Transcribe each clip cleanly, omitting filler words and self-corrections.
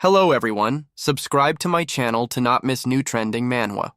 Hello everyone, subscribe to my channel to not miss new trending manhwa.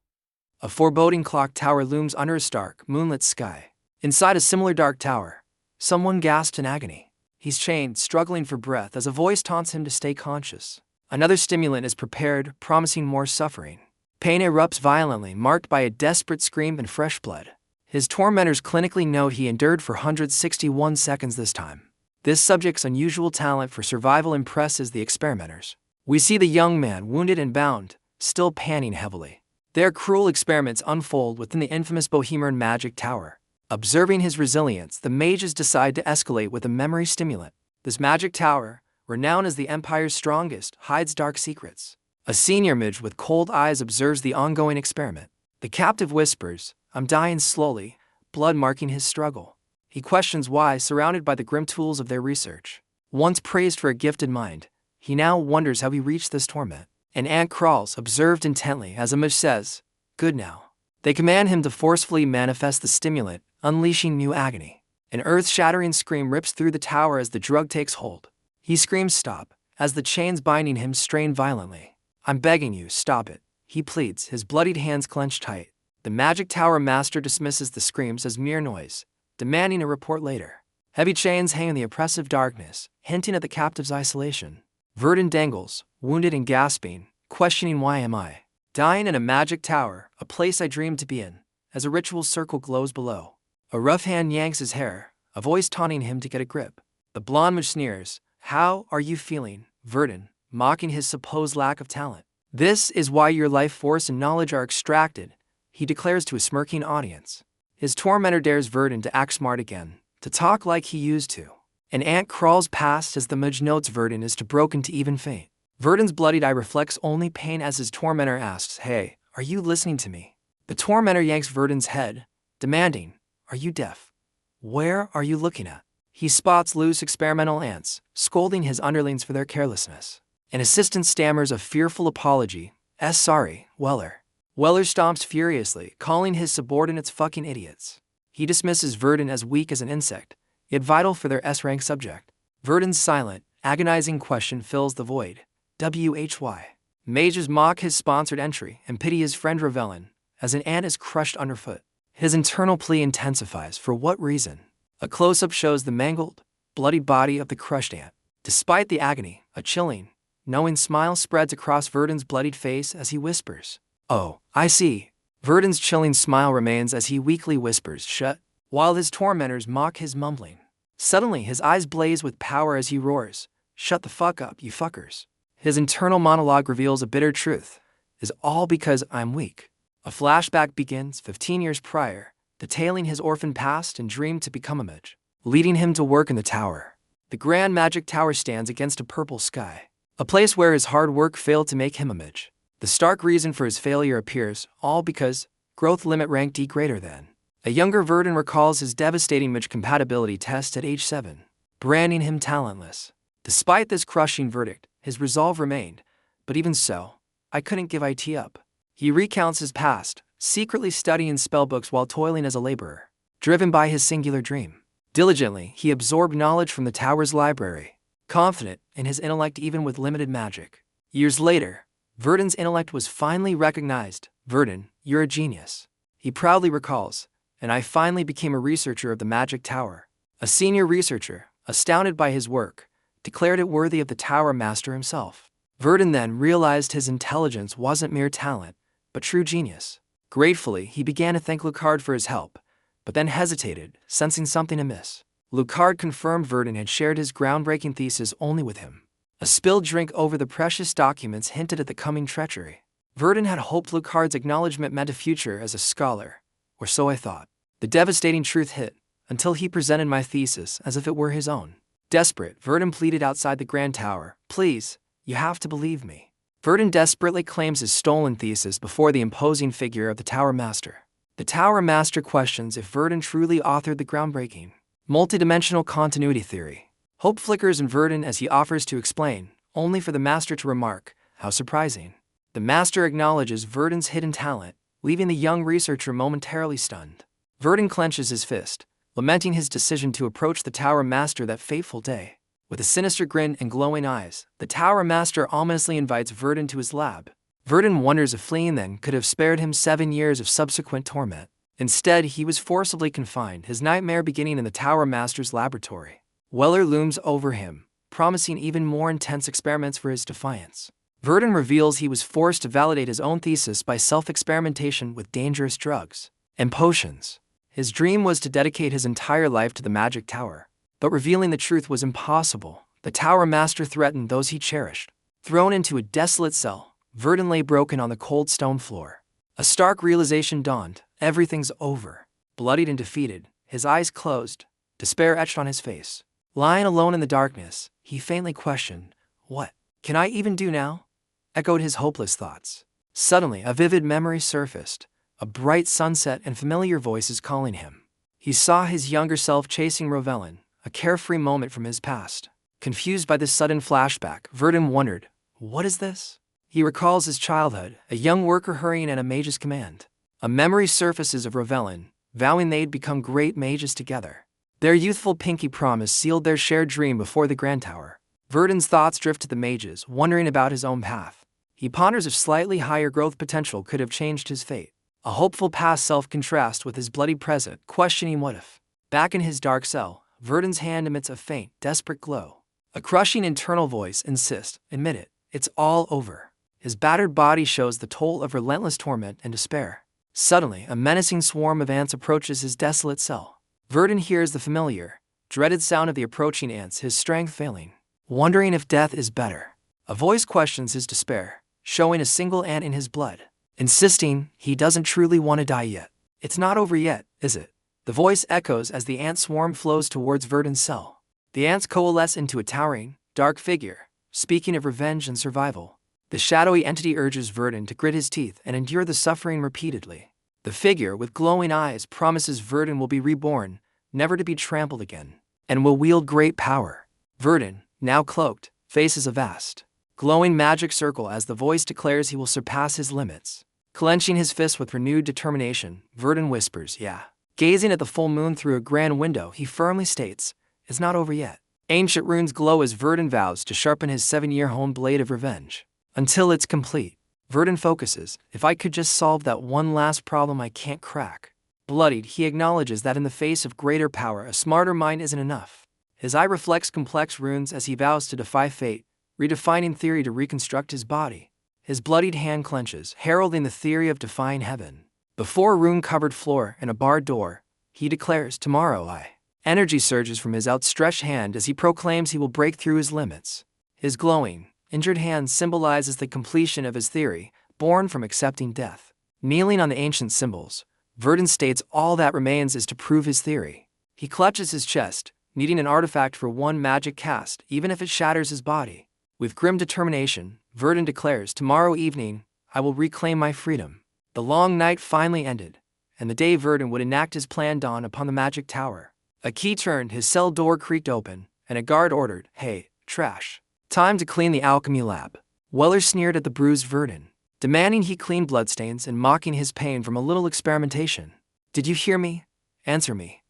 A foreboding clock tower looms under a stark, moonlit sky. Inside a similar dark tower, someone gasps in agony. He's chained, struggling for breath as a voice taunts him to stay conscious. Another stimulant is prepared, promising more suffering. Pain erupts violently, marked by a desperate scream and fresh blood. His tormentors clinically note he endured for 161 seconds this time. This subject's unusual talent for survival impresses the experimenters. We see the young man, wounded and bound, still panting heavily. Their cruel experiments unfold within the infamous Bohemian magic tower. Observing his resilience, the mages decide to escalate with a memory stimulant. This magic tower, renowned as the Empire's strongest, hides dark secrets. A senior mage with cold eyes observes the ongoing experiment. The captive whispers, "I'm dying slowly," blood marking his struggle. He questions why, surrounded by the grim tools of their research. Once praised for a gifted mind, he now wonders how he reached this torment. An ant crawls, observed intently, as a mage says, "Good now." They command him to forcefully manifest the stimulant, unleashing new agony. An earth-shattering scream rips through the tower as the drug takes hold. He screams stop, as the chains binding him strain violently. "I'm begging you, stop it," he pleads, his bloodied hands clenched tight. The magic tower master dismisses the screams as mere noise, demanding a report later. Heavy chains hang in the oppressive darkness, hinting at the captive's isolation. Verdun dangles, wounded and gasping, questioning why am I dying in a magic tower, a place I dreamed to be in, as a ritual circle glows below. A rough hand yanks his hair, a voice taunting him to get a grip. The blonde mage sneers, "How are you feeling, Verdun?" mocking his supposed lack of talent. "This is why your life force and knowledge are extracted," he declares to a smirking audience. His tormentor dares Verdun to act smart again, to talk like he used to. An ant crawls past as the mage notes Verdun is too broken to even faint. Verdun's bloodied eye reflects only pain as his tormentor asks, "Hey, are you listening to me?" The tormentor yanks Verdun's head, demanding, "Are you deaf? Where are you looking at?" He spots loose experimental ants, scolding his underlings for their carelessness. An assistant stammers a fearful apology, "Sorry, Weller." Weller stomps furiously, calling his subordinates fucking idiots. He dismisses Verdun as weak as an insect, yet vital for their S-rank subject. Verdun's silent, agonizing question fills the void. WHY? Mages mock his sponsored entry and pity his friend Ravelin, as an ant is crushed underfoot. His internal plea intensifies. For what reason? A close-up shows the mangled, bloodied body of the crushed ant. Despite the agony, a chilling, knowing smile spreads across Verdun's bloodied face as he whispers, "Oh, I see." Verdun's chilling smile remains as he weakly whispers, "Shut," while his tormentors mock his mumbling. Suddenly, his eyes blaze with power as he roars, "Shut the fuck up, you fuckers." His internal monologue reveals a bitter truth. "Is all because I'm weak." A flashback begins 15 years prior, detailing his orphan past and dream to become a mage, leading him to work in the tower. The grand magic tower stands against a purple sky, a place where his hard work failed to make him a mage. The stark reason for his failure appears, all because growth limit rank D greater than. A younger Verdun recalls his devastating mage compatibility test at age 7, branding him talentless. Despite this crushing verdict, his resolve remained, "But even so, I couldn't give IT up." He recounts his past, secretly studying spellbooks while toiling as a laborer, driven by his singular dream. Diligently, he absorbed knowledge from the tower's library, confident in his intellect even with limited magic. Years later, Verdun's intellect was finally recognized. "Verdun, you're a genius," he proudly recalls, "and I finally became a researcher of the magic tower." A senior researcher, astounded by his work, declared it worthy of the tower master himself. Verdun then realized his intelligence wasn't mere talent, but true genius. Gratefully, he began to thank Lucard for his help, but then hesitated, sensing something amiss. Lucard confirmed Verdun had shared his groundbreaking thesis only with him. A spilled drink over the precious documents hinted at the coming treachery. Verdun had hoped Lucard's acknowledgement meant a future as a scholar, or so I thought. The devastating truth hit, until he presented my thesis as if it were his own. Desperate, Verdun pleaded outside the grand tower, "Please, you have to believe me." Verdun desperately claims his stolen thesis before the imposing figure of the tower master. The tower master questions if Verdun truly authored the groundbreaking, multidimensional continuity theory. Hope flickers in Verdun as he offers to explain, only for the master to remark, "How surprising." The master acknowledges Verdun's hidden talent, leaving the young researcher momentarily stunned. Verdun clenches his fist, lamenting his decision to approach the tower master that fateful day. With a sinister grin and glowing eyes, the Tower Master ominously invites Verdun to his lab. Verdun wonders if fleeing then could have spared him 7 years of subsequent torment. Instead, he was forcibly confined, his nightmare beginning in the Tower Master's laboratory. Weller looms over him, promising even more intense experiments for his defiance. Verdun reveals he was forced to validate his own thesis by self-experimentation with dangerous drugs and potions. His dream was to dedicate his entire life to the magic tower. But revealing the truth was impossible. The Tower Master threatened those he cherished. Thrown into a desolate cell, Verdun lay broken on the cold stone floor. A stark realization dawned. Everything's over. Bloodied and defeated, his eyes closed, despair etched on his face. Lying alone in the darkness, he faintly questioned, "What can I even do now?" Echoed his hopeless thoughts. Suddenly, a vivid memory surfaced. A bright sunset and familiar voices calling him. He saw his younger self chasing Rovelin, a carefree moment from his past. Confused by this sudden flashback, Verdun wondered, what is this? He recalls his childhood, a young worker hurrying at a mage's command. A memory surfaces of Rovelin, vowing they'd become great mages together. Their youthful pinky promise sealed their shared dream before the Grand Tower. Verdun's thoughts drift to the mages, wondering about his own path. He ponders if slightly higher growth potential could have changed his fate. A hopeful past self contrasts with his bloody present, questioning what if. Back in his dark cell, Verdun's hand emits a faint, desperate glow. A crushing internal voice insists, admit it, it's all over. His battered body shows the toll of relentless torment and despair. Suddenly, a menacing swarm of ants approaches his desolate cell. Verdun hears the familiar, dreaded sound of the approaching ants, his strength failing. Wondering if death is better. A voice questions his despair, showing a single ant in his blood, insisting he doesn't truly want to die yet. It's not over yet, is it? The voice echoes as the ant swarm flows towards Verdun's cell. The ants coalesce into a towering, dark figure, speaking of revenge and survival. The shadowy entity urges Verdun to grit his teeth and endure the suffering repeatedly. The figure, with glowing eyes, promises Verdun will be reborn, never to be trampled again, and will wield great power. Verdun, now cloaked, faces a vast, glowing magic circle as the voice declares he will surpass his limits. Clenching his fist with renewed determination, Verdun whispers, "Yeah." Gazing at the full moon through a grand window, he firmly states, "It's not over yet." Ancient runes glow as Verdun vows to sharpen his 7-year-honed blade of revenge. Until it's complete, Verdun focuses, "If I could just solve that one last problem I can't crack." Bloodied, he acknowledges that in the face of greater power, a smarter mind isn't enough. His eye reflects complex runes as he vows to defy fate, redefining theory to reconstruct his body. His bloodied hand clenches, heralding the theory of defying heaven. Before a rune-covered floor and a barred door, he declares, "Tomorrow I." Energy surges from his outstretched hand as he proclaims he will break through his limits. His glowing, injured hand symbolizes the completion of his theory, born from accepting death. Kneeling on the ancient symbols, Verdun states all that remains is to prove his theory. He clutches his chest, needing an artifact for one magic cast, even if it shatters his body. With grim determination, Verdun declares, "Tomorrow evening, I will reclaim my freedom." The long night finally ended, and the day Verdun would enact his plan dawned upon the magic tower. A key turned, his cell door creaked open, and a guard ordered, "Hey, trash. Time to clean the alchemy lab." Weller sneered at the bruised Verdun, demanding he clean bloodstains and mocking his pain from a little experimentation. "Did you hear me? Answer me,"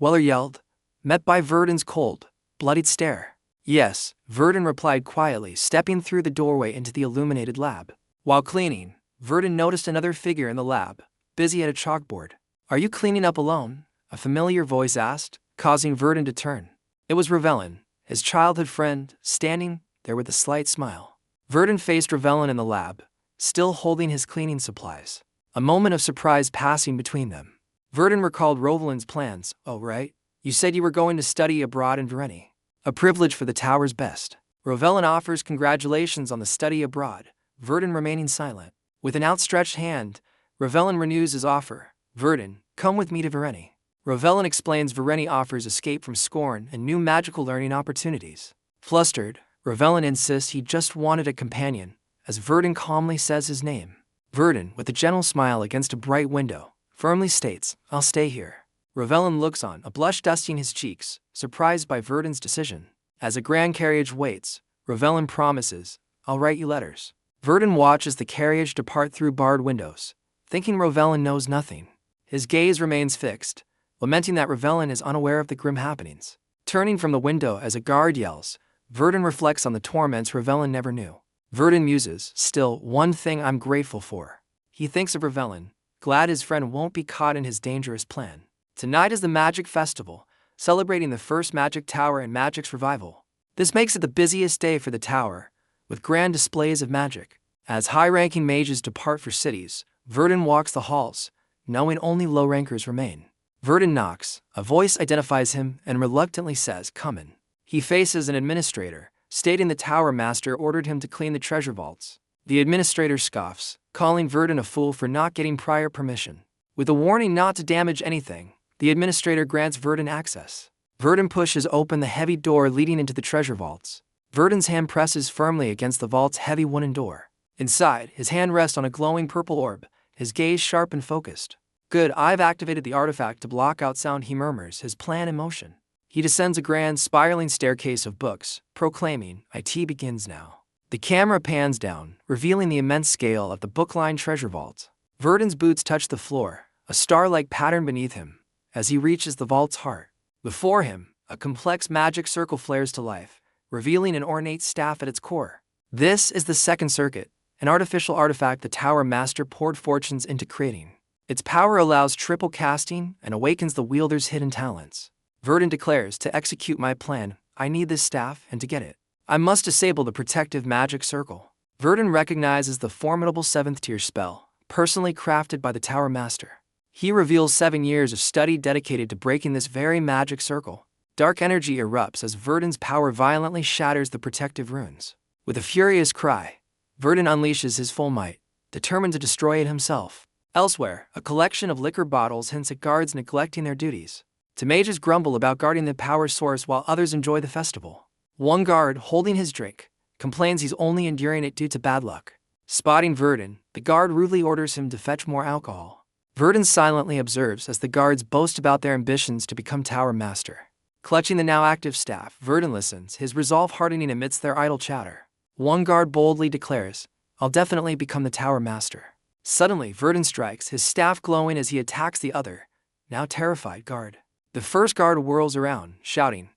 Weller yelled, met by Verdun's cold, bloodied stare. "Yes," Verdun replied quietly, stepping through the doorway into the illuminated lab. While cleaning, Verdun noticed another figure in the lab, busy at a chalkboard. "Are you cleaning up alone?" a familiar voice asked, causing Verdun to turn. It was Rovelin, his childhood friend, standing there with a slight smile. Verdun faced Rovelin in the lab, still holding his cleaning supplies. A moment of surprise passing between them. Verdun recalled Rovelin's plans. "Oh, right. You said you were going to study abroad in Vereni. A privilege for the tower's best." Rovelin offers congratulations on the study abroad, Verdun remaining silent. With an outstretched hand, Rovelin renews his offer. "Verdun, come with me to Vereni." Rovelin explains Vereni offers escape from scorn and new magical learning opportunities. Flustered, Rovelin insists he just wanted a companion, as Verdun calmly says his name. Verdun, with a gentle smile against a bright window, firmly states, "I'll stay here." Rovelin looks on, a blush dusting his cheeks, surprised by Verdun's decision. As a grand carriage waits, Rovelin promises, "I'll write you letters." Verdun watches the carriage depart through barred windows, thinking Rovelin knows nothing. His gaze remains fixed, lamenting that Rovelin is unaware of the grim happenings. Turning from the window as a guard yells, Verdun reflects on the torments Ravelin never knew. Verdun muses, still, one thing I'm grateful for. He thinks of Ravelin, glad his friend won't be caught in his dangerous plan. Tonight is the Magic Festival, celebrating the first Magic Tower and Magic's revival. This makes it the busiest day for the tower, with grand displays of magic. As high-ranking mages depart for cities, Verdun walks the halls, knowing only low-rankers remain. Verdun knocks, a voice identifies him and reluctantly says, "Come in." He faces an administrator, stating the tower master ordered him to clean the treasure vaults. The administrator scoffs, calling Verdun a fool for not getting prior permission. With a warning not to damage anything, the administrator grants Verdun access. Verdun pushes open the heavy door leading into the treasure vaults. Verdun's hand presses firmly against the vault's heavy wooden door. Inside, his hand rests on a glowing purple orb, his gaze sharp and focused. "Good, I've activated the artifact to block out sound," he murmurs, his plan in motion. He descends a grand, spiraling staircase of books, proclaiming, "IT begins now." The camera pans down, revealing the immense scale of the book-lined treasure vault. Verdun's boots touch the floor, a star-like pattern beneath him, as he reaches the vault's heart. Before him, a complex magic circle flares to life, revealing an ornate staff at its core. This is the second circuit, an artificial artifact the tower master poured fortunes into creating. Its power allows triple casting and awakens the wielder's hidden talents. Verdun declares, "To execute my plan, I need this staff, and to get it, I must disable the protective magic circle." Verdun recognizes the formidable 7th-tier spell, personally crafted by the tower master. He reveals 7 years of study dedicated to breaking this very magic circle. Dark energy erupts as Verdun's power violently shatters the protective runes. With a furious cry, Verdun unleashes his full might, determined to destroy it himself. Elsewhere, a collection of liquor bottles hints at guards neglecting their duties. The mages grumble about guarding the power source while others enjoy the festival. One guard, holding his drink, complains he's only enduring it due to bad luck. Spotting Verdun, the guard rudely orders him to fetch more alcohol. Verdun silently observes as the guards boast about their ambitions to become tower master. Clutching the now active staff, Verdun listens, his resolve hardening amidst their idle chatter. One guard boldly declares, "I'll definitely become the tower master." Suddenly, Verdun strikes, his staff glowing as he attacks the other, now terrified guard. The first guard whirls around, shouting,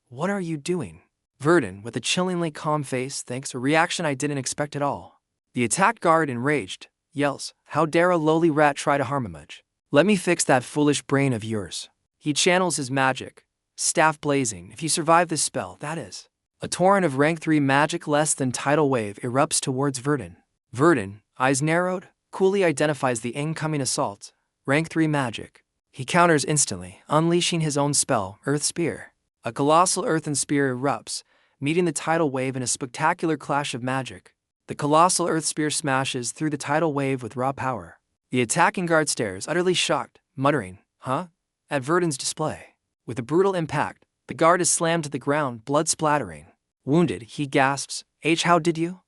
"What are you doing?" Verdun, with a chillingly calm face, thinks, "A reaction I didn't expect at all." The attacked guard, enraged, yells, "How dare a lowly rat try to harm a mage? Let me fix that foolish brain of yours." He channels his magic, staff blazing. If you survive this spell, that is. A torrent of rank 3 magic less than tidal wave erupts towards Verdun. Verdun, eyes narrowed, coolly identifies the incoming assault, rank 3 magic. He counters instantly, unleashing his own spell, Earth Spear. A colossal earthen spear erupts, meeting the tidal wave in a spectacular clash of magic. The colossal earth spear smashes through the tidal wave with raw power. The attacking guard stares, utterly shocked, muttering, "Huh?" at Verdun's display. With a brutal impact, the guard is slammed to the ground, blood splattering. Wounded, he gasps, How did you?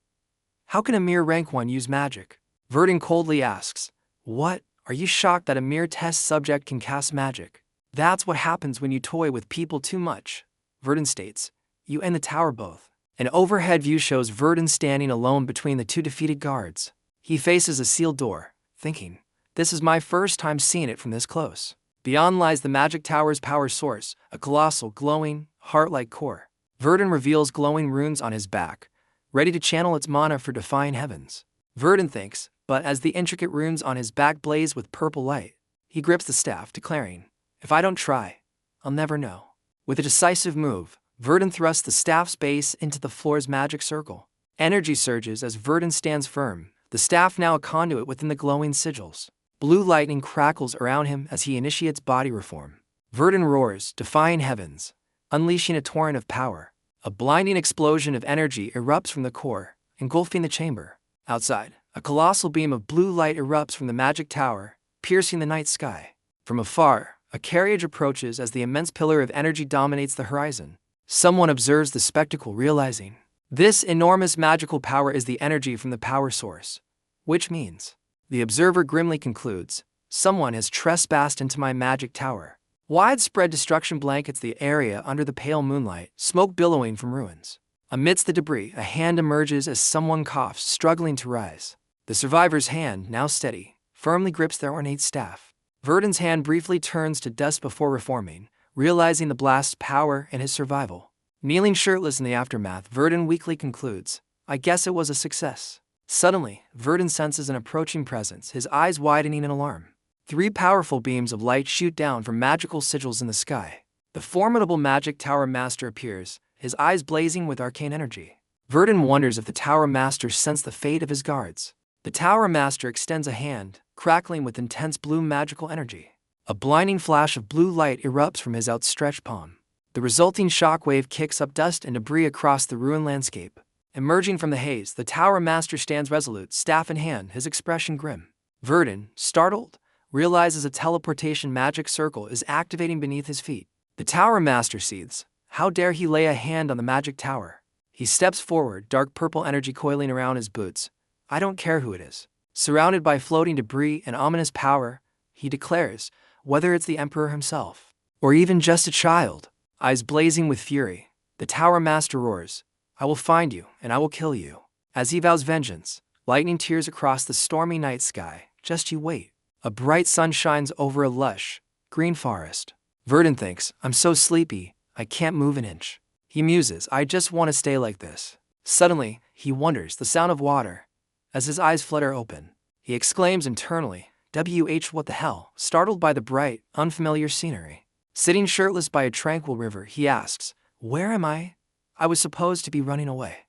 How can a mere rank 1 use magic?" Verdun coldly asks, "What? Are you shocked that a mere test subject can cast magic? That's what happens when you toy with people too much," Verdun states. "You and the tower both." An overhead view shows Verdun standing alone between the 2 defeated guards. He faces a sealed door, thinking, "This is my first time seeing it from this close." Beyond lies the magic tower's power source, a colossal, glowing, heart-like core. Verdun reveals glowing runes on his back, ready to channel its mana for defying heavens. Verdun thinks, but as the intricate runes on his back blaze with purple light, he grips the staff, declaring, "If I don't try, I'll never know." With a decisive move, Verdun thrusts the staff's base into the floor's magic circle. Energy surges as Verdun stands firm, the staff now a conduit within the glowing sigils. Blue lightning crackles around him as he initiates body reform. Verdun roars, defying heavens, unleashing a torrent of power. A blinding explosion of energy erupts from the core, engulfing the chamber. Outside, a colossal beam of blue light erupts from the magic tower, piercing the night sky. From afar, a carriage approaches as the immense pillar of energy dominates the horizon. Someone observes the spectacle, realizing, this enormous magical power is the energy from the power source. Which means, the observer grimly concludes, someone has trespassed into my magic tower. Widespread destruction blankets the area under the pale moonlight, smoke billowing from ruins. Amidst the debris, a hand emerges as someone coughs, struggling to rise. The survivor's hand, now steady, firmly grips their ornate staff. Verdun's hand briefly turns to dust before reforming, realizing the blast's power and his survival. Kneeling shirtless in the aftermath, Verdun weakly concludes, I guess it was a success. Suddenly, Verdun senses an approaching presence, his eyes widening in alarm. 3 powerful beams of light shoot down from magical sigils in the sky. The formidable magic tower master appears, his eyes blazing with arcane energy. Verdun wonders if the tower master sensed the fate of his guards. The tower master extends a hand, crackling with intense blue magical energy. A blinding flash of blue light erupts from his outstretched palm. The resulting shockwave kicks up dust and debris across the ruined landscape. Emerging from the haze, the tower master stands resolute, staff in hand, his expression grim. Verdun, startled, realizes a teleportation magic circle is activating beneath his feet. The tower master seethes. How dare he lay a hand on the magic tower? He steps forward, dark purple energy coiling around his boots. I don't care who it is. Surrounded by floating debris and ominous power, he declares, whether it's the emperor himself, or even just a child. Eyes blazing with fury, the tower master roars, I will find you, and I will kill you. As he vows vengeance, lightning tears across the stormy night sky. Just you wait. A bright sun shines over a lush, green forest. Verdun thinks, I'm so sleepy, I can't move an inch. He muses, I just want to stay like this. Suddenly, he wonders the sound of water. As his eyes flutter open, he exclaims internally, what the hell, startled by the bright, unfamiliar scenery. Sitting shirtless by a tranquil river, he asks, where am I? I was supposed to be running away.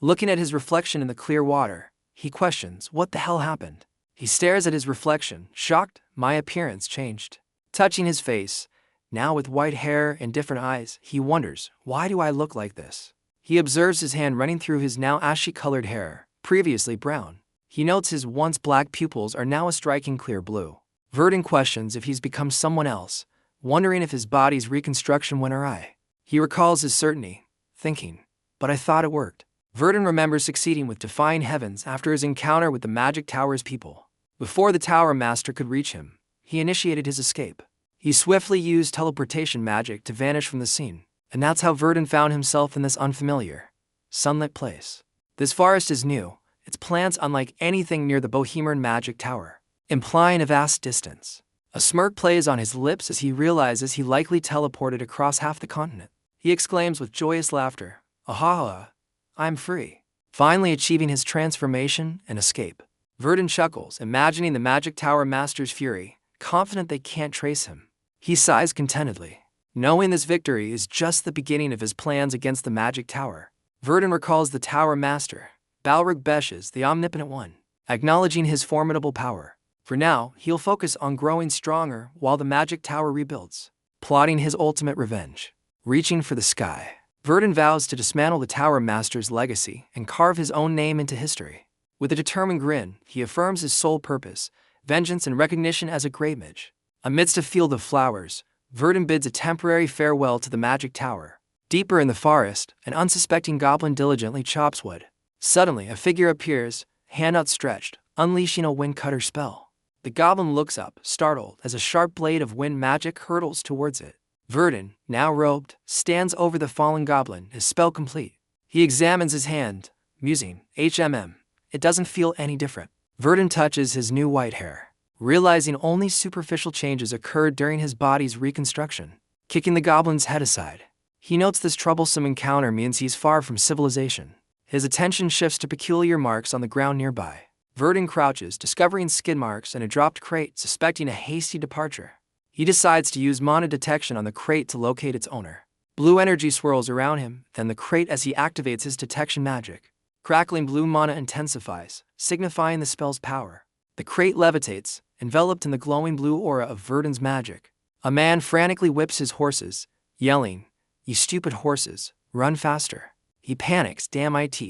Looking at his reflection in the clear water, he questions, what the hell happened? He stares at his reflection, shocked, my appearance changed. Touching his face, now with white hair and different eyes, he wonders, why do I look like this? He observes his hand running through his now ashy-colored hair, previously brown. He notes his once black pupils are now a striking clear blue. Verdun questions if he's become someone else, wondering if his body's reconstruction went awry. He recalls his certainty, thinking, but I thought it worked. Verdun remembers succeeding with defying heavens after his encounter with the magic tower's people. Before the tower master could reach him, he initiated his escape. He swiftly used teleportation magic to vanish from the scene, and that's how Verdun found himself in this unfamiliar, sunlit place. This forest is new, its plants unlike anything near the Bohemian magic tower, implying a vast distance. A smirk plays on his lips as he realizes he likely teleported across half the continent. He exclaims with joyous laughter, Aha, I'm free. Finally achieving his transformation and escape. Verdun chuckles, imagining the magic tower master's fury, confident they can't trace him. He sighs contentedly, knowing this victory is just the beginning of his plans against the magic tower. Verdun recalls the tower master, Balrog Beshes, the omnipotent one, acknowledging his formidable power. For now, he'll focus on growing stronger while the magic tower rebuilds, plotting his ultimate revenge. Reaching for the sky, Verdun vows to dismantle the tower master's legacy and carve his own name into history. With a determined grin, he affirms his sole purpose, vengeance and recognition as a great mage. Amidst a field of flowers, Verdun bids a temporary farewell to the magic tower. Deeper in the forest, an unsuspecting goblin diligently chops wood. Suddenly, a figure appears, hand outstretched, unleashing a wind cutter spell. The goblin looks up, startled, as a sharp blade of wind magic hurtles towards it. Verdun, now robed, stands over the fallen goblin, his spell complete. He examines his hand, musing, it doesn't feel any different. Verdun touches his new white hair, realizing only superficial changes occurred during his body's reconstruction. Kicking the goblin's head aside, he notes this troublesome encounter means he's far from civilization. His attention shifts to peculiar marks on the ground nearby. Verdun crouches, discovering skid marks and a dropped crate, suspecting a hasty departure. He decides to use mana detection on the crate to locate its owner. Blue energy swirls around him, then the crate as he activates his detection magic. Crackling blue mana intensifies, signifying the spell's power. The crate levitates, enveloped in the glowing blue aura of Verdun's magic. A man frantically whips his horses, yelling, "You stupid horses, run faster." He panics, damn it.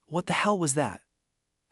What the hell was that?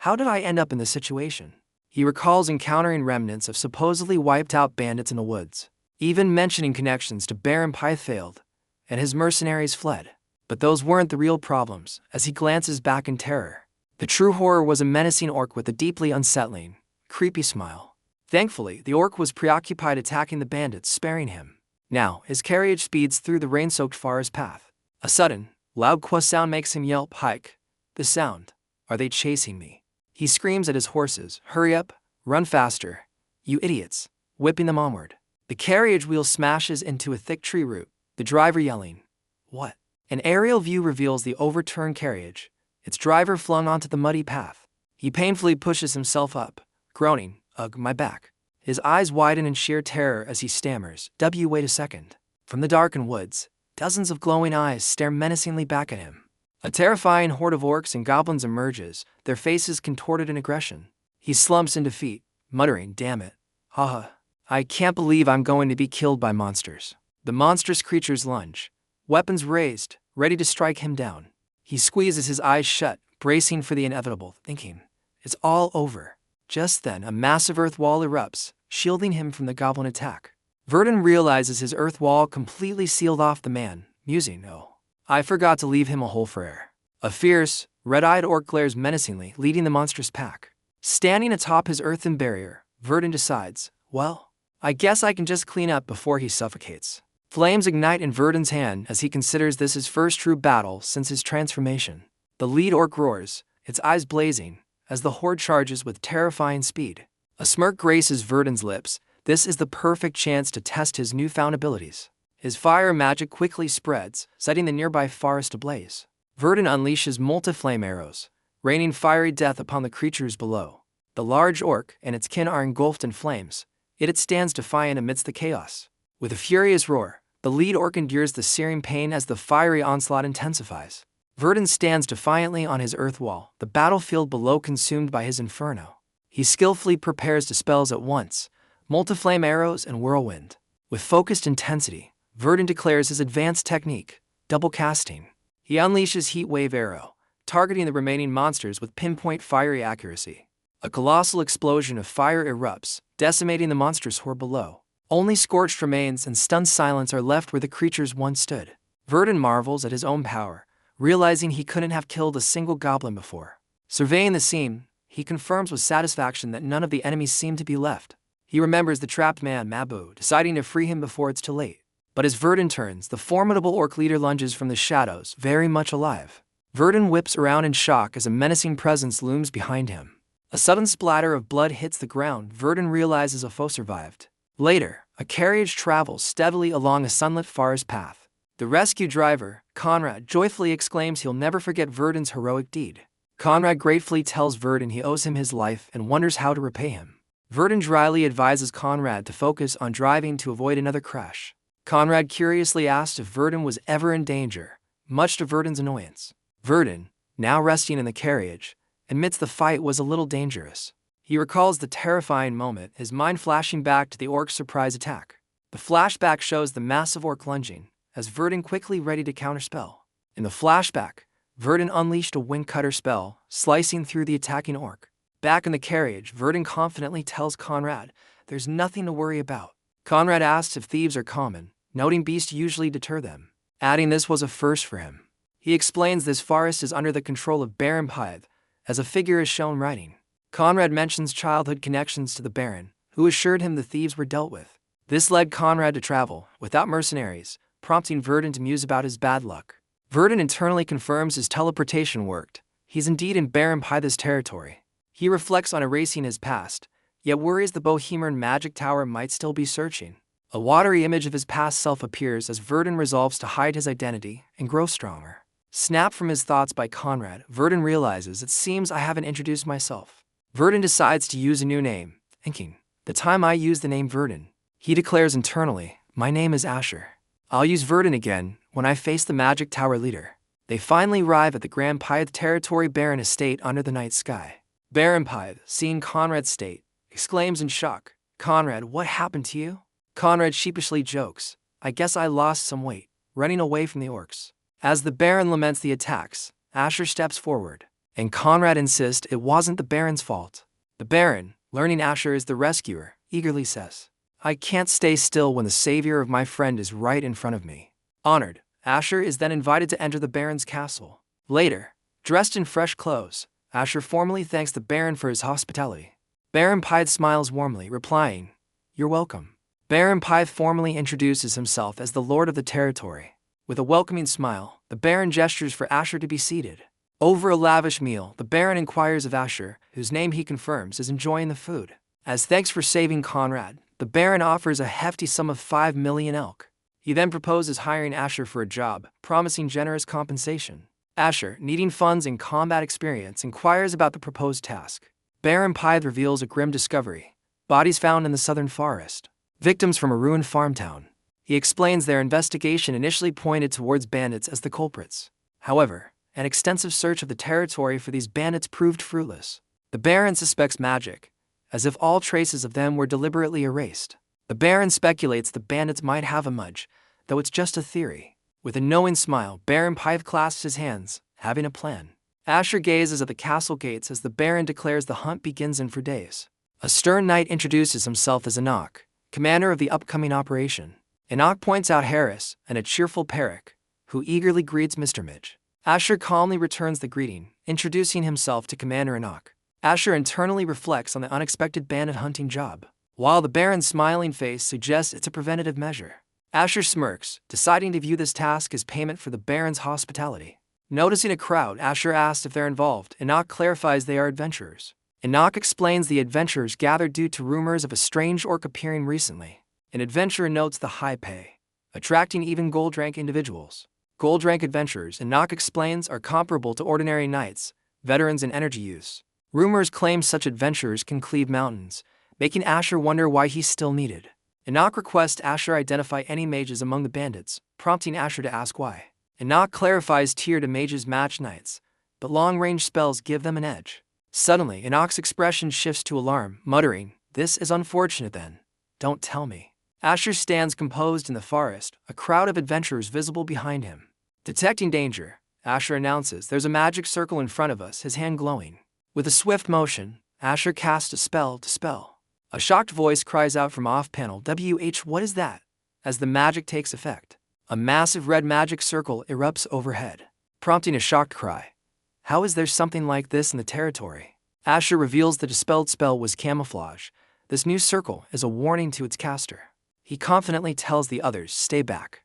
How did I end up in this situation? He recalls encountering remnants of supposedly wiped-out bandits in the woods. Even mentioning connections to Baron Pyth failed, and his mercenaries fled. But those weren't the real problems, as he glances back in terror. The true horror was a menacing orc with a deeply unsettling, creepy smile. Thankfully, the orc was preoccupied attacking the bandits, sparing him. Now, his carriage speeds through the rain-soaked forest path. A sudden, loud quass sound makes him yelp, "Hike!" The sound. Are they chasing me? He screams at his horses, "Hurry up, run faster, you idiots," whipping them onward. The carriage wheel smashes into a thick tree root. The driver yelling, "What?" An aerial view reveals the overturned carriage, its driver flung onto the muddy path. He painfully pushes himself up, groaning, "Ugh, my back." His eyes widen in sheer terror as he stammers, Wait a second." From the darkened woods, dozens of glowing eyes stare menacingly back at him. A terrifying horde of orcs and goblins emerges, their faces contorted in aggression. He slumps in defeat, muttering, "Damn it. Haha. I can't believe I'm going to be killed by monsters." The monstrous creatures lunge, weapons raised, ready to strike him down. He squeezes his eyes shut, bracing for the inevitable, thinking, "It's all over." Just then, a massive earth wall erupts, shielding him from the goblin attack. Verdun realizes his earth wall completely sealed off the man, musing, "Oh, I forgot to leave him a hole for air." A fierce, red-eyed orc glares menacingly, leading the monstrous pack. Standing atop his earthen barrier, Verdun decides, "Well, I guess I can just clean up before he suffocates." Flames ignite in Verdun's hand as he considers this his first true battle since his transformation. The lead orc roars, its eyes blazing, as the horde charges with terrifying speed. A smirk graces Verdun's lips. This is the perfect chance to test his newfound abilities. His fire magic quickly spreads, setting the nearby forest ablaze. Verdun unleashes multi-flame arrows, raining fiery death upon the creatures below. The large orc and its kin are engulfed in flames, yet it stands defiant amidst the chaos. With a furious roar, the lead orc endures the searing pain as the fiery onslaught intensifies. Verdun stands defiantly on his earth wall, the battlefield below consumed by his inferno. He skillfully prepares two spells at once, multi-flame arrows and whirlwind. With focused intensity, Verdun declares his advanced technique, double casting. He unleashes Heat Wave Arrow, targeting the remaining monsters with pinpoint fiery accuracy. A colossal explosion of fire erupts, decimating the monstrous horde below. Only scorched remains and stunned silence are left where the creatures once stood. Verdun marvels at his own power, realizing he couldn't have killed a single goblin before. Surveying the scene, he confirms with satisfaction that none of the enemies seem to be left. He remembers the trapped man, Mabu, deciding to free him before it's too late. But as Verdun turns, the formidable orc leader lunges from the shadows, very much alive. Verdun whips around in shock as a menacing presence looms behind him. A sudden splatter of blood hits the ground. Verdun realizes a foe survived. Later, a carriage travels steadily along a sunlit forest path. The rescue driver, Conrad, joyfully exclaims he'll never forget Verdun's heroic deed. Conrad gratefully tells Verdun he owes him his life and wonders how to repay him. Verdun dryly advises Conrad to focus on driving to avoid another crash. Conrad curiously asked if Verdun was ever in danger, much to Verdun's annoyance. Verdun, now resting in the carriage, admits the fight was a little dangerous. He recalls the terrifying moment, his mind flashing back to the orc's surprise attack. The flashback shows the massive orc lunging, as Verdun quickly ready to counterspell. In the flashback, Verdun unleashed a wind cutter spell, slicing through the attacking orc. Back in the carriage, Verdun confidently tells Conrad, "There's nothing to worry about." Conrad asks if thieves are common, noting beasts usually deter them, adding this was a first for him. He explains this forest is under the control of Baron Pythe, as a figure is shown writing. Conrad mentions childhood connections to the Baron, who assured him the thieves were dealt with. This led Conrad to travel, without mercenaries, prompting Verdun to muse about his bad luck. Verdun internally confirms his teleportation worked. He's indeed in Baron Pythe's territory. He reflects on erasing his past, yet worries the Bohemian magic tower might still be searching. A watery image of his past self appears as Verdun resolves to hide his identity and grow stronger. Snapped from his thoughts by Conrad, Verdun realizes it seems I haven't introduced myself. Verdun decides to use a new name, thinking, "The time I use the name Verdun." He declares internally, "My name is Asher. I'll use Verdun again when I face the magic tower leader." They finally arrive at the Grand Pythe territory Baron estate under the night sky. Baron Pythe, seeing Conrad's state, exclaims in shock, "Conrad, what happened to you?" Conrad sheepishly jokes, "I guess I lost some weight, running away from the orcs." As the Baron laments the attacks, Asher steps forward, and Conrad insists it wasn't the Baron's fault. The Baron, learning Asher is the rescuer, eagerly says, "I can't stay still when the savior of my friend is right in front of me." Honored, Asher is then invited to enter the Baron's castle. Later, dressed in fresh clothes, Asher formally thanks the Baron for his hospitality. Baron Pythe smiles warmly, replying, "You're welcome." Baron Pythe formally introduces himself as the Lord of the territory. With a welcoming smile, the Baron gestures for Asher to be seated. Over a lavish meal, the Baron inquires of Asher, whose name he confirms is enjoying the food. As thanks for saving Conrad, the Baron offers a hefty sum of 5 million elk. He then proposes hiring Asher for a job, promising generous compensation. Asher, needing funds and combat experience, inquires about the proposed task. Baron Pythe reveals a grim discovery: bodies found in the southern forest, victims from a ruined farm town. He explains their investigation initially pointed towards bandits as the culprits. However, an extensive search of the territory for these bandits proved fruitless. The Baron suspects magic, as if all traces of them were deliberately erased. The Baron speculates the bandits might have a mage, though it's just a theory. With a knowing smile, Baron Pythe clasps his hands, having a plan. Asher gazes at the castle gates as the Baron declares the hunt begins in 4 days. A stern knight introduces himself as Enoch, commander of the upcoming operation. Enoch points out Harris and a cheerful Perrick, who eagerly greets Mr. Midge. Asher calmly returns the greeting, introducing himself to Commander Enoch. Asher internally reflects on the unexpected bandit hunting job, while the Baron's smiling face suggests it's a preventative measure. Asher smirks, deciding to view this task as payment for the Baron's hospitality. Noticing a crowd, Asher asks if they're involved. Enoch clarifies they are adventurers. Enoch explains the adventurers gathered due to rumors of a strange orc appearing recently. An adventurer notes the high pay, attracting even gold-rank individuals. Gold-rank adventurers, Enoch explains, are comparable to ordinary knights, veterans in energy use. Rumors claim such adventurers can cleave mountains, making Asher wonder why he's still needed. Enoch requests Asher identify any mages among the bandits, prompting Asher to ask why. Enoch clarifies tier to mages match knights, but long-range spells give them an edge. Suddenly, Enoch's expression shifts to alarm, muttering, "This is unfortunate then. Don't tell me." Asher stands composed in the forest, a crowd of adventurers visible behind him. Detecting danger, Asher announces, "There's a magic circle in front of us," his hand glowing. With a swift motion, Asher casts a spell to spell. A shocked voice cries out from off-panel, "WH, what is that?" As the magic takes effect, a massive red magic circle erupts overhead, prompting a shocked cry. How is there something like this in the territory? Asher reveals the dispelled spell was camouflage. This new circle is a warning to its caster. He confidently tells the others, "Stay back.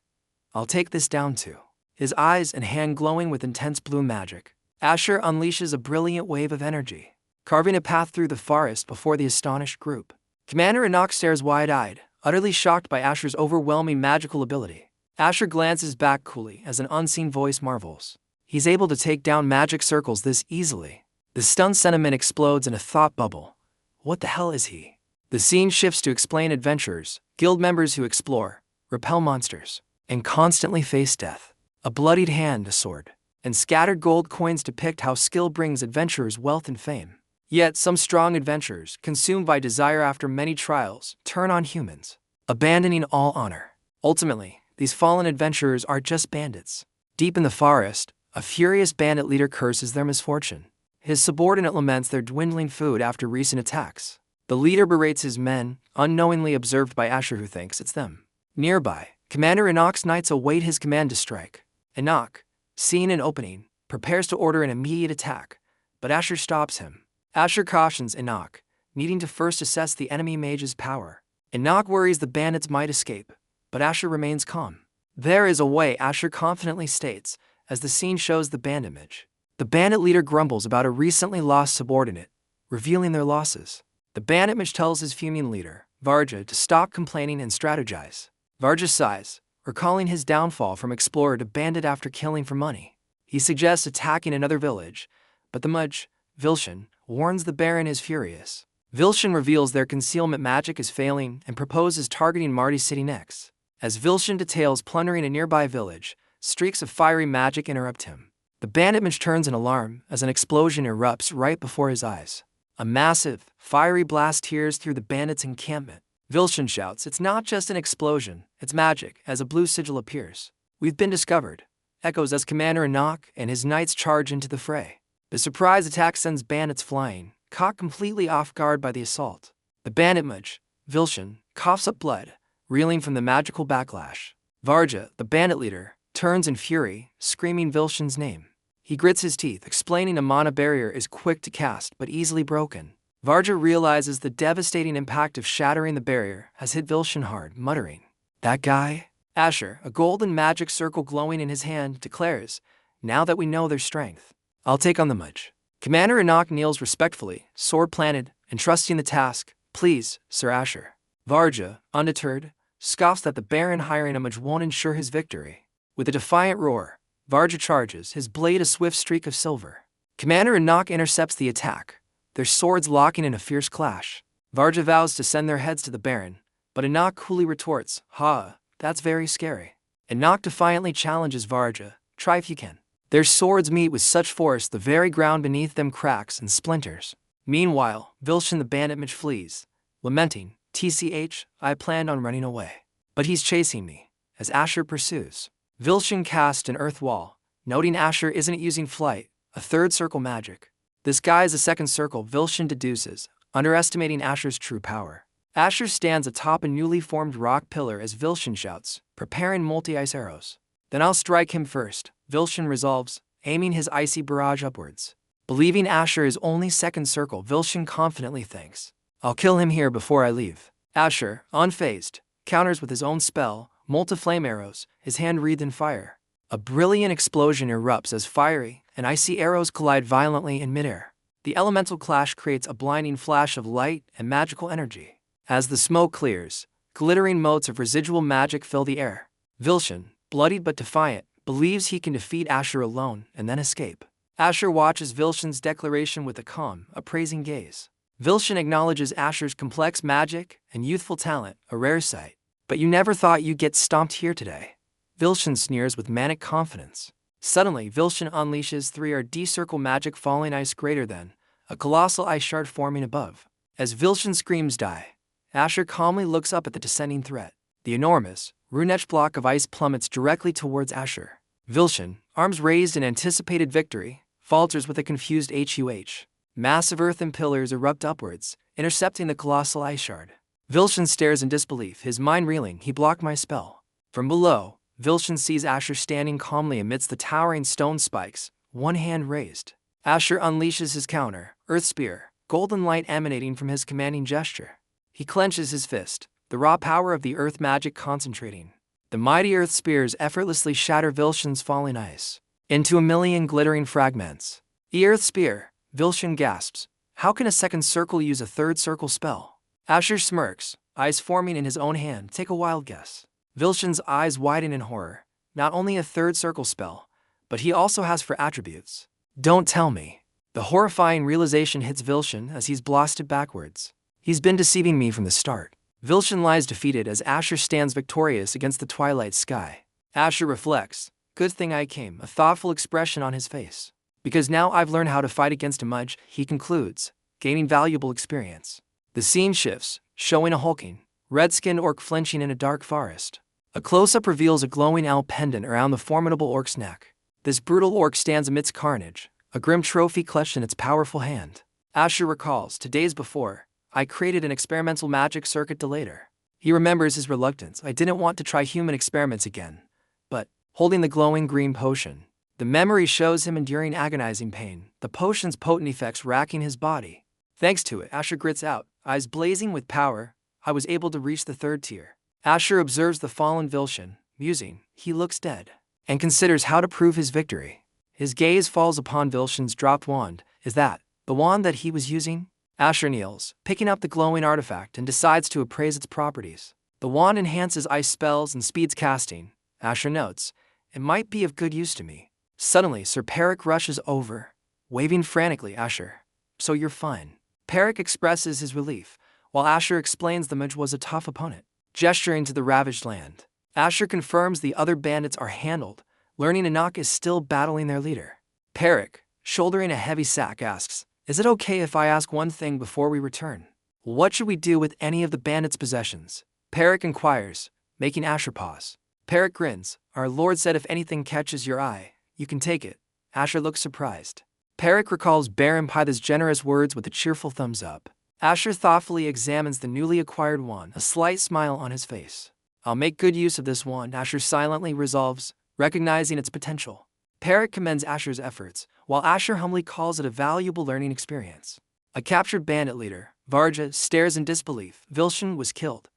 I'll take this down too." His eyes and hand glowing with intense blue magic, Asher unleashes a brilliant wave of energy, carving a path through the forest before the astonished group. Commander Enoch stares wide-eyed, utterly shocked by Asher's overwhelming magical ability. Asher glances back coolly as an unseen voice marvels. He's able to take down magic circles this easily. The stunned sentiment explodes in a thought bubble. What the hell is he? The scene shifts to explain adventurers, guild members who explore, repel monsters, and constantly face death. A bloodied hand, a sword, and scattered gold coins depict how skill brings adventurers wealth and fame. Yet some strong adventurers, consumed by desire after many trials, turn on humans, abandoning all honor. Ultimately, these fallen adventurers are just bandits. Deep in the forest, a furious bandit leader curses their misfortune. His subordinate laments their dwindling food after recent attacks. The leader berates his men, unknowingly observed by Asher, who thinks it's them. Nearby, Commander Enoch's knights await his command to strike. Enoch, seeing an opening, prepares to order an immediate attack, but Asher stops him. Asher cautions Enoch, needing to first assess the enemy mage's power. Enoch worries the bandits might escape, but Asher remains calm. "There is a way," Asher confidently states, as the scene shows the bandit mage. The bandit leader grumbles about a recently lost subordinate, revealing their losses. The bandit mage tells his fuming leader, Varja, to stop complaining and strategize. Varja sighs, recalling his downfall from explorer to bandit after killing for money. He suggests attacking another village, but the mage, Vilshan, warns the Baron is furious. Vilshan reveals their concealment magic is failing and proposes targeting Marty's city next. As Vilshan details plundering a nearby village, streaks of fiery magic interrupt him. The bandit mage turns in alarm as an explosion erupts right before his eyes. A massive, fiery blast tears through the bandits' encampment. Vilshan shouts, "It's not just an explosion, it's magic," as a blue sigil appears. "We've been discovered," echoes as Commander Enoch and his knights charge into the fray. The surprise attack sends bandits flying, caught completely off guard by the assault. The bandit mage, Vilshan, coughs up blood, reeling from the magical backlash. Varja, the bandit leader, turns in fury, screaming Vilshan's name. He grits his teeth, explaining a mana barrier is quick to cast but easily broken. Varja realizes the devastating impact of shattering the barrier has hit Vilshan hard, muttering, "That guy?" Asher, a golden magic circle glowing in his hand, declares, "Now that we know their strength, I'll take on the mage." Commander Enoch kneels respectfully, sword planted, entrusting the task, "Please, Sir Asher." Varja, undeterred, scoffs that the Baron hiring a mage won't ensure his victory. With a defiant roar, Varja charges, his blade a swift streak of silver. Commander Enoch intercepts the attack, their swords locking in a fierce clash. Varja vows to send their heads to the Baron, but Enoch coolly retorts, "Ha, that's very scary." Enoch defiantly challenges Varja, "Try if you can." Their swords meet with such force the very ground beneath them cracks and splinters. Meanwhile, Vilshin the bandit mage flees, lamenting, "TCH, I planned on running away. But he's chasing me," as Asher pursues. Vilshin casts an earth wall, noting Asher isn't using flight, a third circle magic. This guy is a second circle, Vilshin deduces, underestimating Asher's true power. Asher stands atop a newly formed rock pillar as Vilshin shouts, preparing multi-ice arrows. "Then I'll strike him first," Vilshin resolves, aiming his icy barrage upwards. Believing Asher is only second circle, Vilshin confidently thinks, "I'll kill him here before I leave." Asher, unfazed, counters with his own spell, multi-flame arrows, his hand wreathed in fire. A brilliant explosion erupts as fiery and icy arrows collide violently in midair. The elemental clash creates a blinding flash of light and magical energy. As the smoke clears, glittering motes of residual magic fill the air. Vilshin, bloodied but defiant, believes he can defeat Asher alone and then escape. Asher watches Vilshin's declaration with a calm, appraising gaze. Vilshin acknowledges Asher's complex magic and youthful talent, a rare sight. "But you never thought you'd get stomped here today." Vilshin sneers with manic confidence. Suddenly, Vilshin unleashes 3D circle magic, falling ice greater than, a colossal ice shard forming above. As Vilshin screams die, Asher calmly looks up at the descending threat. The enormous, rune-etched block of ice plummets directly towards Asher. Vilshin, arms raised in anticipated victory, falters with a confused "HUH." Massive earthen pillars erupt upwards, intercepting the colossal ice shard. Vilshin stares in disbelief, his mind reeling, "He blocked my spell." From below, Vilshin sees Asher standing calmly amidst the towering stone spikes, one hand raised. Asher unleashes his counter, Earth Spear, golden light emanating from his commanding gesture. He clenches his fist, the raw power of the earth magic concentrating. The mighty Earth Spears effortlessly shatter Vilshin's falling ice into a million glittering fragments. Earth Spear, Vilshin gasps. How can a second circle use a third circle spell? Asher smirks, eyes forming in his own hand. Take a wild guess. Vilshin's eyes widen in horror. Not only a third circle spell, but he also has 4 attributes. Don't tell me. The horrifying realization hits Vilshin as he's blasted backwards. He's been deceiving me from the start. Vilshin lies defeated as Asher stands victorious against the twilight sky. Asher reflects, "Good thing I came," a thoughtful expression on his face. "Because now I've learned how to fight against a mage," he concludes, gaining valuable experience. The scene shifts, showing a hulking, red-skinned orc flinching in a dark forest. A close-up reveals a glowing owl pendant around the formidable orc's neck. This brutal orc stands amidst carnage, a grim trophy clutched in its powerful hand. Asher recalls, 2 days before, I created an experimental magic circuit delator. He remembers his reluctance. I didn't want to try human experiments again. But, holding the glowing green potion, the memory shows him enduring agonizing pain, the potion's potent effects racking his body. Thanks to it, Asher grits out, eyes blazing with power, I was able to reach the 3rd tier. Asher observes the fallen Vilshin, musing, he looks dead, and considers how to prove his victory. His gaze falls upon Vilshin's dropped wand. Is that the wand that he was using? Asher kneels, picking up the glowing artifact, and decides to appraise its properties. The wand enhances ice spells and speeds casting. Asher notes, it might be of good use to me. Suddenly, Sir Peric rushes over, waving frantically. Asher, so you're fine. Peric expresses his relief, while Asher explains the mage was a tough opponent. Gesturing to the ravaged land, Asher confirms the other bandits are handled, learning Enoch is still battling their leader. Peric, shouldering a heavy sack, asks, is it okay if I ask one thing before we return? What should we do with any of the bandits' possessions? Peric inquires, making Asher pause. Peric grins, our lord said if anything catches your eye, you can take it. Asher looks surprised. Peric recalls Baron Pytha's generous words with a cheerful thumbs up. Asher thoughtfully examines the newly acquired wand, a slight smile on his face. I'll make good use of this wand, Asher silently resolves, recognizing its potential. Peric commends Asher's efforts, while Asher humbly calls it a valuable learning experience. A captured bandit leader, Varja, stares in disbelief. Vilshin was killed.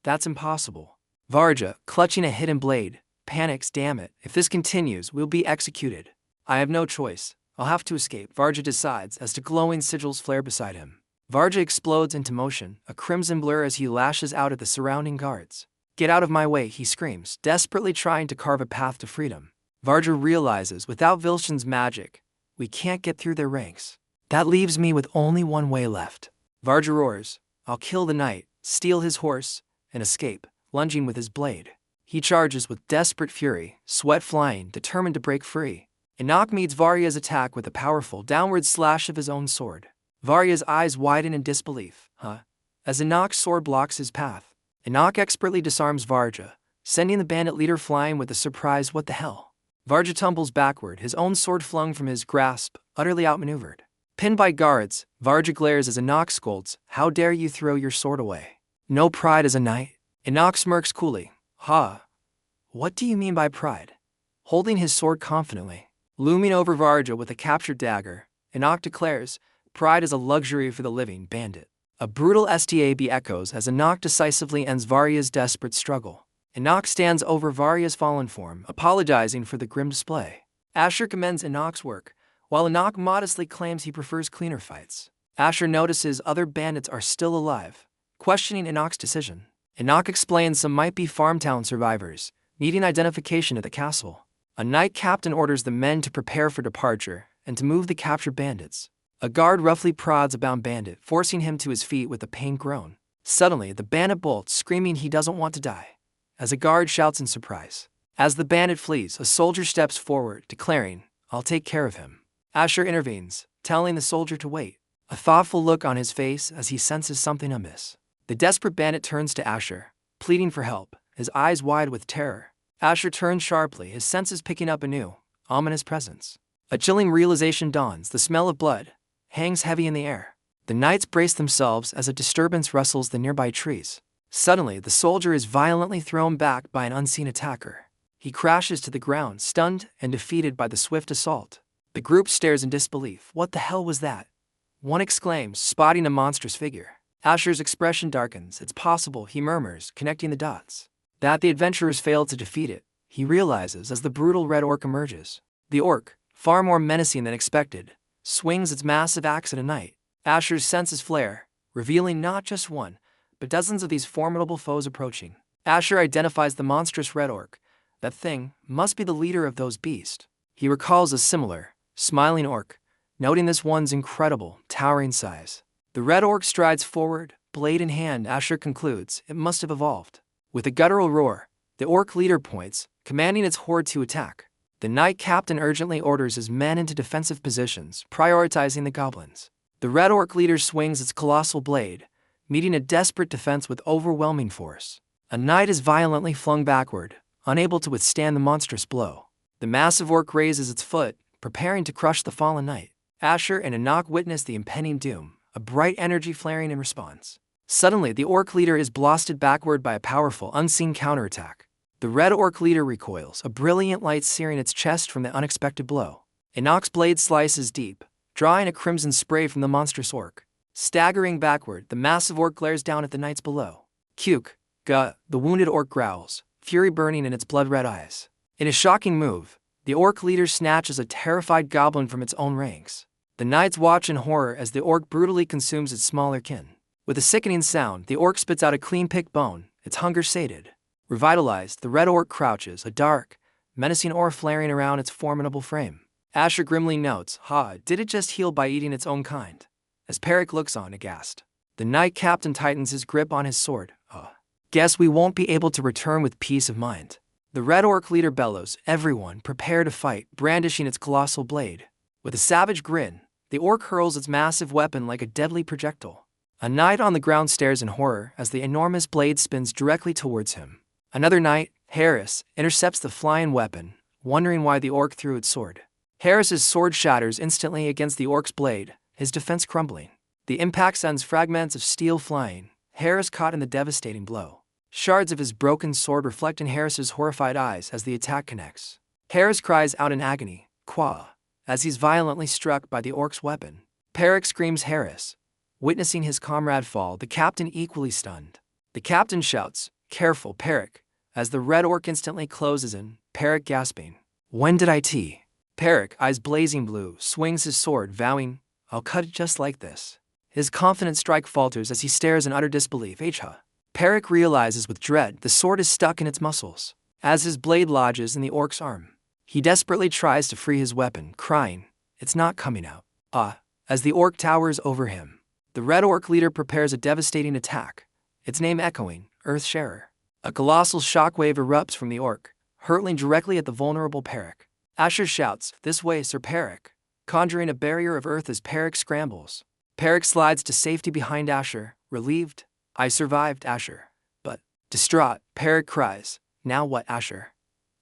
That's impossible. Varja, clutching a hidden blade, panics, damn it, if this continues, we'll be executed. I have no choice. I'll have to escape, Varja decides as the glowing sigils flare beside him. Varja explodes into motion, a crimson blur as he lashes out at the surrounding guards. Get out of my way, he screams, desperately trying to carve a path to freedom. Varja realizes without Vilshan's magic, we can't get through their ranks. That leaves me with only one way left. Varja roars, I'll kill the knight, steal his horse, and escape, lunging with his blade. He charges with desperate fury, sweat flying, determined to break free. Enoch meets Varya's attack with a powerful downward slash of his own sword. Varya's eyes widen in disbelief, as Enoch's sword blocks his path. Enoch expertly disarms Varja, sending the bandit leader flying with a surprised what the hell. Varja tumbles backward, his own sword flung from his grasp, utterly outmaneuvered. Pinned by guards, Varja glares as Enoch scolds, how dare you throw your sword away? No pride as a knight? Enoch smirks coolly, what do you mean by pride? Holding his sword confidently, looming over Varja with a captured dagger, Enoch declares, pride is a luxury for the living, bandit. A brutal stab echoes as Enoch decisively ends Varya's desperate struggle. Enoch stands over Varya's fallen form, apologizing for the grim display. Asher commends Enoch's work, while Enoch modestly claims he prefers cleaner fights. Asher notices other bandits are still alive, questioning Enoch's decision. Enoch explains some might be farmtown survivors, needing identification at the castle. A knight captain orders the men to prepare for departure and to move the captured bandits. A guard roughly prods a bound bandit, forcing him to his feet with a pained groan. Suddenly, the bandit bolts, screaming he doesn't want to die, as a guard shouts in surprise. As the bandit flees, a soldier steps forward, declaring, I'll take care of him. Asher intervenes, telling the soldier to wait, a thoughtful look on his face as he senses something amiss. The desperate bandit turns to Asher, pleading for help, his eyes wide with terror. Asher turns sharply, his senses picking up a new, ominous presence. A chilling realization dawns, the smell of blood hangs heavy in the air. The knights brace themselves as a disturbance rustles the nearby trees. Suddenly, the soldier is violently thrown back by an unseen attacker. He crashes to the ground, stunned and defeated by the swift assault. The group stares in disbelief. What the hell was that? One exclaims, spotting a monstrous figure. Asher's expression darkens. It's possible, he murmurs, connecting the dots, that the adventurers failed to defeat it. He realizes as the brutal red orc emerges. The orc, far more menacing than expected, swings its massive axe at a knight. Asher's senses flare, revealing not just one, but dozens of these formidable foes approaching. Asher identifies the monstrous red orc. That thing must be the leader of those beasts. He recalls a similar, smiling orc, noting this one's incredible, towering size. The red orc strides forward, blade in hand. Asher concludes it must have evolved. With a guttural roar, the orc leader points, commanding its horde to attack. The knight captain urgently orders his men into defensive positions, prioritizing the goblins. The red orc leader swings its colossal blade, meeting a desperate defense with overwhelming force. A knight is violently flung backward, unable to withstand the monstrous blow. The massive orc raises its foot, preparing to crush the fallen knight. Asher and Enoch witness the impending doom, a bright energy flaring in response. Suddenly, the orc leader is blasted backward by a powerful, unseen counterattack. The red orc leader recoils, a brilliant light searing its chest from the unexpected blow. Enoch's blade slices deep, drawing a crimson spray from the monstrous orc. Staggering backward, the massive orc glares down at the knights below. Kuke, the wounded orc growls, fury burning in its blood-red eyes. In a shocking move, the orc leader snatches a terrified goblin from its own ranks. The knights watch in horror as the orc brutally consumes its smaller kin. With a sickening sound, the orc spits out a clean-picked bone, its hunger sated. Revitalized, the red orc crouches, a dark, menacing aura flaring around its formidable frame. Asher grimly notes, did it just heal by eating its own kind? As Perrick looks on, aghast. The knight captain tightens his grip on his sword. Guess we won't be able to return with peace of mind. The red orc leader bellows, everyone prepare to fight, brandishing its colossal blade. With a savage grin, the orc hurls its massive weapon like a deadly projectile. A knight on the ground stares in horror as the enormous blade spins directly towards him. Another knight, Harris, intercepts the flying weapon, wondering why the orc threw its sword. Harris's sword shatters instantly against the orc's blade, his defense crumbling. The impact sends fragments of steel flying, Harris caught in the devastating blow. Shards of his broken sword reflect in Harris's horrified eyes as the attack connects. Harris cries out in agony, "Qua," as he's violently struck by the orc's weapon. Perrick screams Harris. Witnessing his comrade fall, the captain equally stunned. The captain shouts, "Careful, Perrick," as the red orc instantly closes in, Perrick gasping. "When did I tea?" Perrick, eyes blazing blue, swings his sword, vowing, "I'll cut it just like this." His confident strike falters as he stares in utter disbelief. Perrick realizes with dread the sword is stuck in its muscles. As his blade lodges in the orc's arm, he desperately tries to free his weapon, crying, "It's not coming out." As the orc towers over him, the red orc leader prepares a devastating attack, its name echoing, Earthsharer. A colossal shockwave erupts from the orc, hurtling directly at the vulnerable Perrick. Asher shouts, "This way, Sir Perrick," conjuring a barrier of earth as Perrick scrambles. Perrick slides to safety behind Asher, relieved. "I survived, Asher." But, distraught, Perrick cries, "Now what, Asher?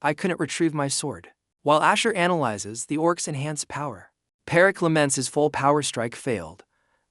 I couldn't retrieve my sword." While Asher analyzes the orc's enhanced power, Perrick laments his full power strike failed,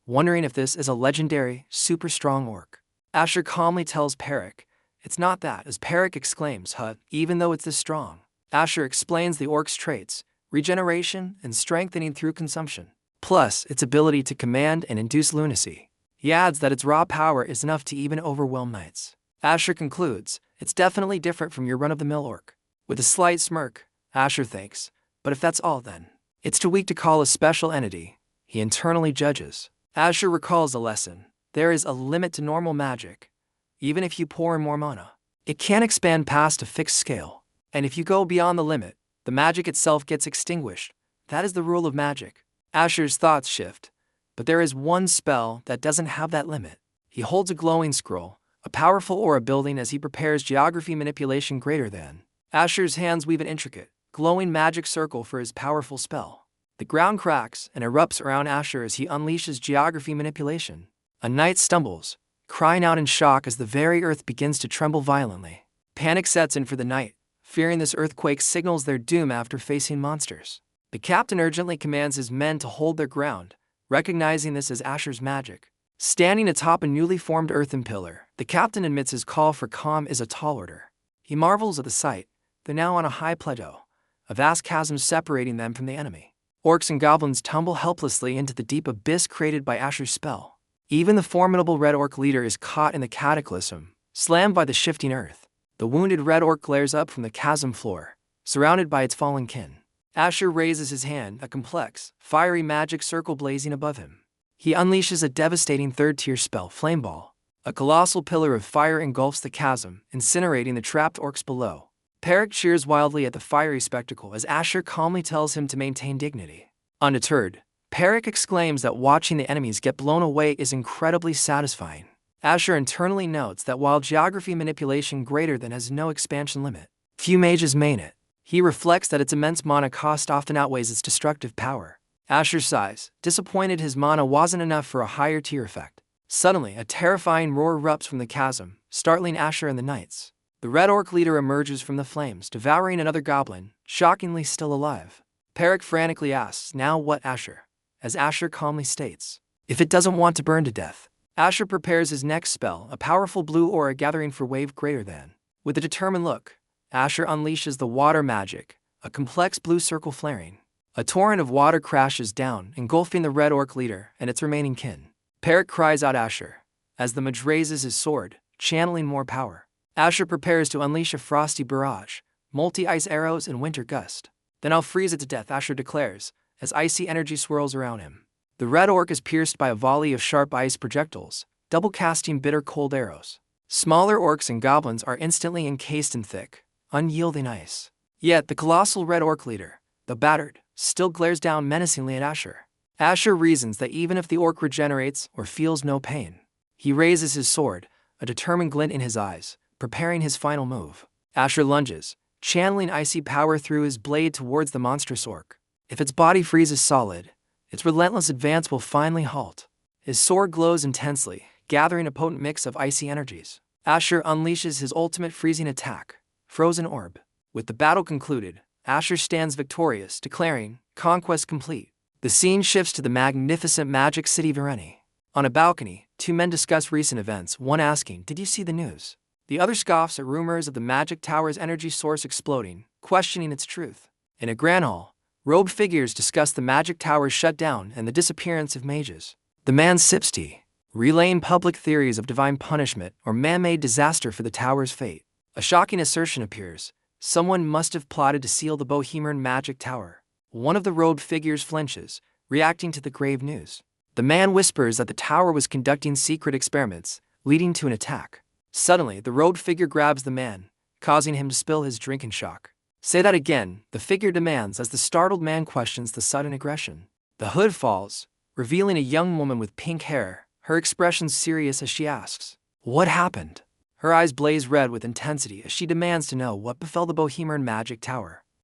wondering if this is a legendary, super strong orc. Asher calmly tells Perrick, "It's not that," as Perrick exclaims, even though it's this strong." Asher explains the orc's traits, regeneration and strengthening through consumption, plus its ability to command and induce lunacy. He adds that its raw power is enough to even overwhelm knights. Asher concludes, "It's definitely different from your run-of-the-mill orc." With a slight smirk, Asher thinks, "But if that's all then, it's too weak to call a special entity," he internally judges. Asher recalls a lesson. There is a limit to normal magic. Even if you pour in more mana, it can't expand past a fixed scale. And if you go beyond the limit, the magic itself gets extinguished. That is the rule of magic. Asher's thoughts shift, but there is one spell that doesn't have that limit. He holds a glowing scroll, a powerful aura building as he prepares geography manipulation greater than. Asher's hands weave an intricate, glowing magic circle for his powerful spell. The ground cracks and erupts around Asher as he unleashes geography manipulation. A knight stumbles, crying out in shock as the very earth begins to tremble violently. Panic sets in for the knight, fearing this earthquake signals their doom after facing monsters. The captain urgently commands his men to hold their ground, recognizing this as Asher's magic. Standing atop a newly formed earthen pillar, the captain admits his call for calm is a tall order. He marvels at the sight. They're now on a high plateau, a vast chasm separating them from the enemy. Orcs and goblins tumble helplessly into the deep abyss created by Asher's spell. Even the formidable red orc leader is caught in the cataclysm, slammed by the shifting earth. The wounded red orc glares up from the chasm floor, surrounded by its fallen kin. Asher raises his hand, a complex, fiery magic circle blazing above him. He unleashes a devastating third-tier spell, Flameball. A colossal pillar of fire engulfs the chasm, incinerating the trapped orcs below. Perrick cheers wildly at the fiery spectacle as Asher calmly tells him to maintain dignity. Undeterred, Perrick exclaims that watching the enemies get blown away is incredibly satisfying. Asher internally notes that while geography manipulation greater than has no expansion limit, few mages main it. He reflects that its immense mana cost often outweighs its destructive power. Asher sighs, disappointed his mana wasn't enough for a higher tier effect. Suddenly, a terrifying roar erupts from the chasm, startling Asher and the knights. The red orc leader emerges from the flames, devouring another goblin, shockingly still alive. Perrick frantically asks, "Now what, Asher?" as Asher calmly states, "If it doesn't want to burn to death." Asher prepares his next spell, a powerful blue aura gathering for wave greater than. With a determined look, Asher unleashes the water magic, a complex blue circle flaring. A torrent of water crashes down, engulfing the red orc leader and its remaining kin. Perrick cries out Asher, as the mage raises his sword, channeling more power. Asher prepares to unleash a frosty barrage, multi-ice arrows and winter gust. "Then I'll freeze it to death," Asher declares, as icy energy swirls around him. The red orc is pierced by a volley of sharp ice projectiles, double casting bitter cold arrows. Smaller orcs and goblins are instantly encased in thick, unyielding ice. Yet the colossal red orc leader, the battered, still glares down menacingly at Asher. Asher reasons that even if the orc regenerates or feels no pain, he raises his sword, a determined glint in his eyes, preparing his final move. Asher lunges, channeling icy power through his blade towards the monstrous orc. If its body freezes solid, its relentless advance will finally halt. His sword glows intensely, gathering a potent mix of icy energies. Asher unleashes his ultimate freezing attack, Frozen Orb. With the battle concluded, Asher stands victorious, declaring, "Conquest complete." The scene shifts to the magnificent magic city Vireni. On a balcony, two men discuss recent events, one asking, "Did you see the news?" The other scoffs at rumors of the magic tower's energy source exploding, questioning its truth. In a grand hall, robed figures discuss the magic tower's shutdown and the disappearance of mages. The man sips tea, relaying public theories of divine punishment or man-made disaster for the tower's fate. A shocking assertion appears. Someone must have plotted to seal the Bohemian magic tower. One of the robed figures flinches, reacting to the grave news. The man whispers that the tower was conducting secret experiments, leading to an attack. Suddenly, the robed figure grabs the man, causing him to spill his drink in shock. "Say that again," the figure demands as the startled man questions the sudden aggression. The hood falls, revealing a young woman with pink hair, her expression serious as she asks, "What happened?" Her eyes blaze red with intensity as she demands to know what befell the Bohemian magic tower.